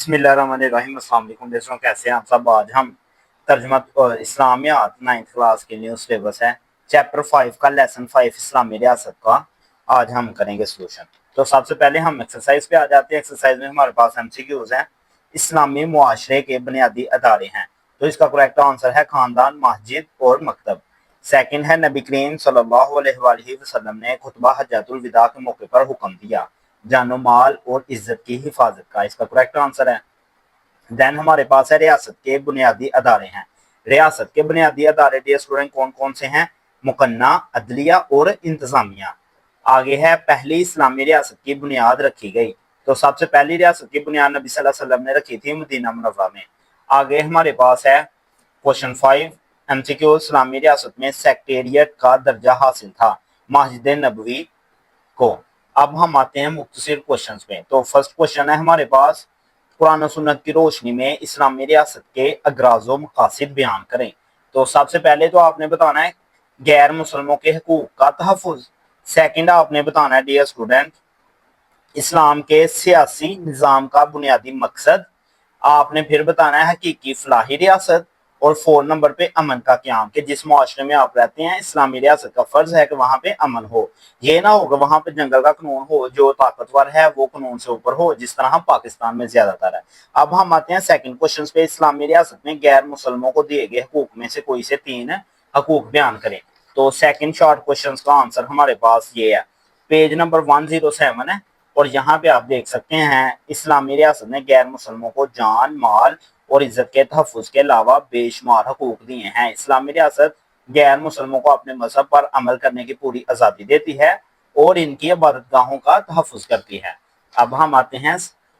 बिस्मिल्लाहिर्रहमानिर्रहीम। अस्सलाम वालेकुम दोस्तों, कैसे हैं आप सब। आज हम तर्जुमा इस्लामियात 9th क्लास के न्यू सिलेबस है चैप्टर 5 का लेसन 5 इस्लामी रियासत का आज हम करेंगे सोल्यूशन। तो सबसे पहले हम एक्सरसाइज पे आ जाते हैं। एक्सरसाइज में हमारे पास एमसीक्यूज हैं। इस्लामी मुआशरे के बुनियादी अदारे हैं, तो इसका करेक्ट आंसर है खानदान, मस्जिद और मकतब। सेकंड है नबी करीम सल्लल्लाहु अलैहि वसल्लम ने खुतबा हज्जतुल विदा के मौके पर हुक्म दिया जानो माल और इज्जत की हिफाजत का। इसका करेक्ट आंसर है। देन हमारे पास है रियासत के बुनियादी अदारे हैं। रियासत के बुनियादी अदारे डियर स्टूडेंट कौन कौन से हैं? मुकन्ना, अदलिया और इंतजामिया। आगे है पहली इस्लामी रियासत की बुनियाद रखी गई। तो सबसे पहली रियासत की बुनियाद नबी सल्लल्लाहु अलैहि वसल्लम ने रखी थी मदीना मुनव्वरा में। आगे हमारे पास है क्वेश्चन 5 एमसीक्यू। इस्लामी रियासत में सेक्रेटेरिएट का दर्जा हासिल था मस्जिद नबवी को। अब हम आते हैं मुख्तसर क्वेश्चन पे। तो फर्स्ट क्वेश्चन है हमारे पास, कुरान और सुन्नत की रोशनी में इस्लामी रियासत के अगराज़ व मकासिद बयान करें। तो सबसे पहले तो आपने बताना है गैर मुसलमों के हकूक का तहफ़्फ़ुज़। सेकंड आपने बताना है डियर स्टूडेंट इस्लाम के सियासी निज़ाम का बुनियादी मकसद। आपने फिर बताना है हकीकी फलाही रियासत। और 4 नंबर पे अमन का क्याम, कि जिस मुआशरे में आप रहते हैं इस्लामी रियासत का फर्ज है कि वहां पे अमन हो। ये ना हो कि वहां पे जंगल का कानून हो, जो ताकतवर है वो कानून से ऊपर हो, जिस तरह हम पाकिस्तान में ज्यादातर है। अब हम आते हैं सेकंड क्वेश्चन पे, इस्लामी रियासत में गैर मुसलमों को दिए गए हकूक में से कोई से 3 हकूक बयान करें। तो सेकंड शॉर्ट क्वेश्चन का आंसर हमारे पास ये है, पेज नंबर 107 है। और यहाँ पे आप देख सकते हैं इस्लामी रियासत ने गैर मुसलमों को जान, माल और इज्जत के तहफ़्फ़ुज़ के अलावा बेशुमार हकूक दिए हैं। इस्लामी रियासत गैर मुसलमों को अपने मजहब पर अमल करने की पूरी आज़ादी देती है और इनकी इबादतगाहों का तहफ़्फ़ुज़ करती है। अब हम आते हैं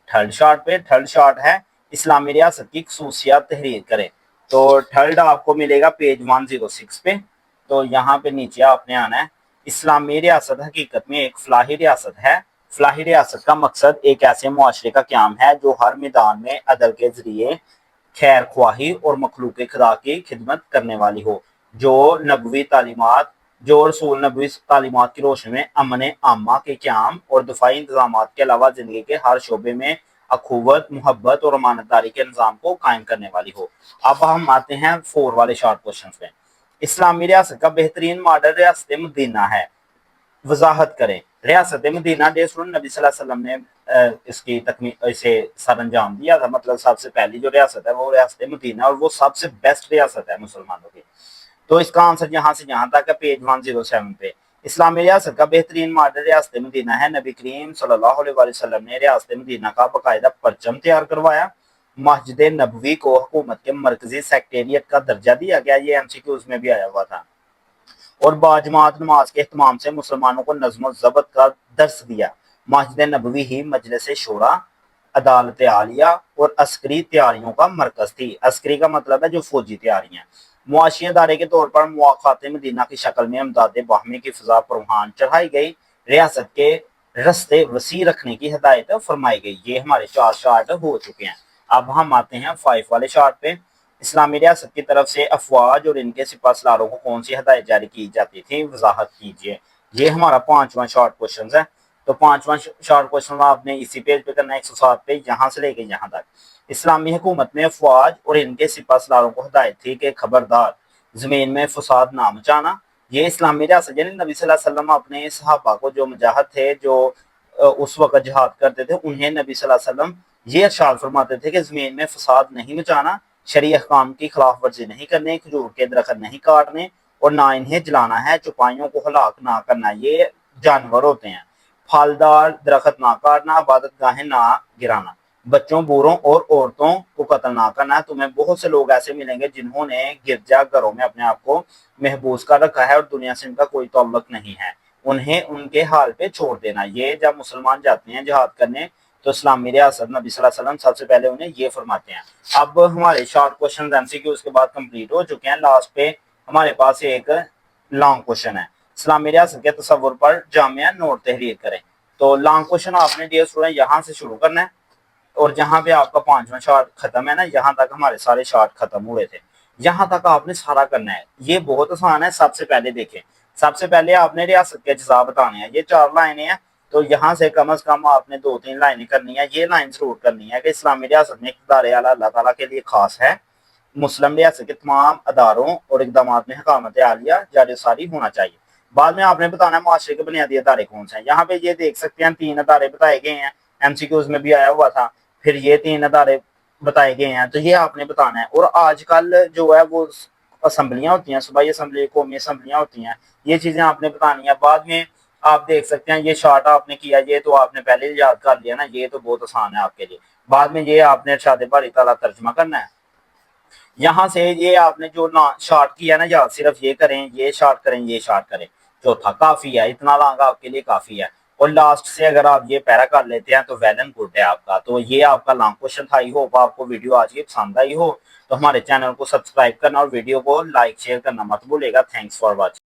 थर्ड शॉर्ट पे। थर्ड शॉर्ट है इस्लामी रियासत की खसूसियात तहरीर करें। तो थर्ड आपको मिलेगा पेज 106 पे। तो यहाँ पे नीचे आपने आना है, इस्लामी रियासत हकीकत में एक फलाही रियासत है। फलाही रियासत का मकसद एक ऐसे मुआशरे का क्याम है जो हर मैदान में अदल के जरिए खैर ख्वाही और मखलूक खुदा की खिदमत करने वाली हो, जो नबवी तालीमात जो रसूल नबवी तालीमात की रोशनी में अमन आमा के क्याम और दफाई इंतजाम के अलावा जिंदगी के हर शोबे में अखुवत, मोहब्बत और अमानतदारी के निज़ाम को कायम करने वाली हो। अब हम आते हैं 4 वाले शॉर्ट क्वेश्चन पे। इस्लामी रियासत का बेहतरीन मॉडल रियासत मदीना है, वजाहत करें। रियासत मदीना नबी सल्लल्लाहु अलैहि वसल्लम ने इसकी इसे सर अंजाम दिया था। मतलब सबसे पहली जो रियासत है वो रियासत मदीना, और वो सबसे बेस्ट रियासत है मुसलमानों की। तो इसका आंसर यहाँ से यहाँ तक है पेज 107 पे। इस्लामी रियासत का बेहतरीन मॉडल रियासत मदीना है। नबी करीम सल्लल्लाहु अलैहि वसल्लम ने रियासत मदीना का बाकायदा परचम तैयार करवाया। मस्जिद नबवी को हुकूमत के मरकजी सेक्रेटेरिएट का दर्जा दिया गया। ये एमसीक्यूज में भी आया हुआ था। और बाजमात नमाज के अहतमाम से मुसलमानों को नज़्म ज़ब्त का दर्स दिया। मस्जिद नबवी ही मजलिस शूरा, अदालत आलिया और अस्करी तैयारियों का मरकज थी। अस्करी का मतलब है जो फौजी तैयारियां। मुआशी अदारे के तौर पर मुआखात मदीना की शक्ल में अमदाद बाहमी की फिजा परवान चढ़ाई गई। रियासत के रस्ते वसी रखने की हिदायत फरमाई गई। ये हमारे 4 शार्ट हो चुके हैं। अब हम आते हैं 5 वाले शार्ट पे। इस्लामी रियासत की तरफ से अफवाज और इनके सिपा सलारों को कौन सी हदायत जारी की जाती थी, वजाहत कीजिए। ये हमारा 5वां शॉर्ट क्वेश्चन है। तो 5वां शॉर्ट क्वेश्चन आपने इसी पेज पे करना है 107 पे, यहाँ से लेके यहाँ तक। इस्लामी हुकूमत में अफवाज और इनके सिपा सलारों को हदायत थी कि खबरदार जमीन में फसाद ना मचाना। ये इस्लामी रियासत यानी नबी सल्लल्लाहु अलैहि वसल्लम अपने सहाबा को जो मुजाहिद थे, जो उस वक्त जिहाद करते थे, उन्हें नबी सल्लल्लाहु अलैहि वसल्लम ये इरशाद फरमाते थे कि जमीन में फसाद नहीं मचाना, शरीय अहकाम की खिलाफ वर्जी नहीं करनी, खजूर के दरख्त नहीं काटने और ना इन्हें जलाना है, चौपाइयों को हलाक ना करना, ये जानवर होते हैं, फलदार दरख्त ना काटना, इबादत गाहें ना गिराना, बच्चों, बूढ़ों और औरतों को कत्ल ना करना। तुम्हें बहुत से लोग ऐसे मिलेंगे जिन्होंने गिरजा घरों में अपने आप को महबूस कर रखा है और दुनिया से इनका कोई ताल्लुक नहीं है, उन्हें उनके हाल पे छोड़ देना। ये जब मुसलमान जाते हैं जिहाद करने तो इस्लामी रियासत नबी सल्लल्लाहु अलैहि वसल्लम सबसे पहले उन्हें ये फरमाते हैं। अब हमारे शॉर्ट क्वेश्चन एमसीक्यू उसके बाद कंप्लीट हो चुके हैं। लास्ट पे हमारे पास एक लॉन्ग क्वेश्चन है, इस्लामी रियासत के तस्वुर पर जामिया नोट तहरीर करें। तो लॉन्ग क्वेश्चन आपने डियर स्टूडेंट यहाँ से शुरू करना है और जहाँ पे आपका 5वां शॉर्ट खत्म है ना, यहाँ तक हमारे सारे शॉर्ट खत्म हुए थे, यहाँ तक आपने सारा करना है। ये बहुत आसान है। सबसे पहले देखें, सबसे पहले आपने रियासत के अज्जा बताने हैं। ये 4 लाइनें हैं। تو یہاں سے کم از کم آپ نے 2-3 لائنیں کرنی ہے. یہ لائن ضرور کرنی ہے کہ اسلامی ریاست میں اقتدار اعلیٰ اللہ تعالیٰ کے لیے خاص ہے. مسلم ریاست کے تمام اداروں اور اقدامات میں حکامت عالیہ جاری ساری ہونا چاہیے. بعد میں آپ نے بتانا ہے معاشرے کے بنیادی ادارے کون سے ہیں. یہاں پہ یہ دیکھ سکتے ہیں 3 ادارے بتائے گئے ہیں, MCQs میں بھی آیا ہوا تھا. پھر یہ 3 ادارے بتائے گئے ہیں, تو یہ آپ نے بتانا ہے. اور آج کل جو ہے وہ اسمبلیاں ہوتی ہیں, صوبائی اسمبلی, قومی اسمبلیاں ہوتی ہیں, یہ چیزیں آپ نے بتانی ہیں. بعد میں آپ دیکھ سکتے ہیں یہ شارٹ آپ نے کیا, یہ تو آپ نے پہلے یاد کر لیا نا, یہ تو بہت آسان ہے آپ کے لیے. بعد میں یہ آپ نے ارشاد باری تعالیٰ ترجمہ کرنا ہے. یہاں سے یہ آپ نے جو شارٹ کیا نا, یاد صرف یہ کریں, یہ شارٹ کریں, یہ شارٹ کریں, چوتھا کافی ہے. اتنا لانگ آپ کے لیے کافی ہے. اور لاسٹ سے اگر آپ یہ پیرا کر لیتے ہیں تو ویل اینڈ گڈ ہے آپ کا. تو یہ آپ کا لانگ کوشچن تھا. ہی ہوپ آپ کو ویڈیو آج کی پسند آئی ہو تو ہمارے چینل کو سبسکرائب کرنا اور ویڈیو کو لائک شیئر کرنا مت بھولے گا. Thanks for watching.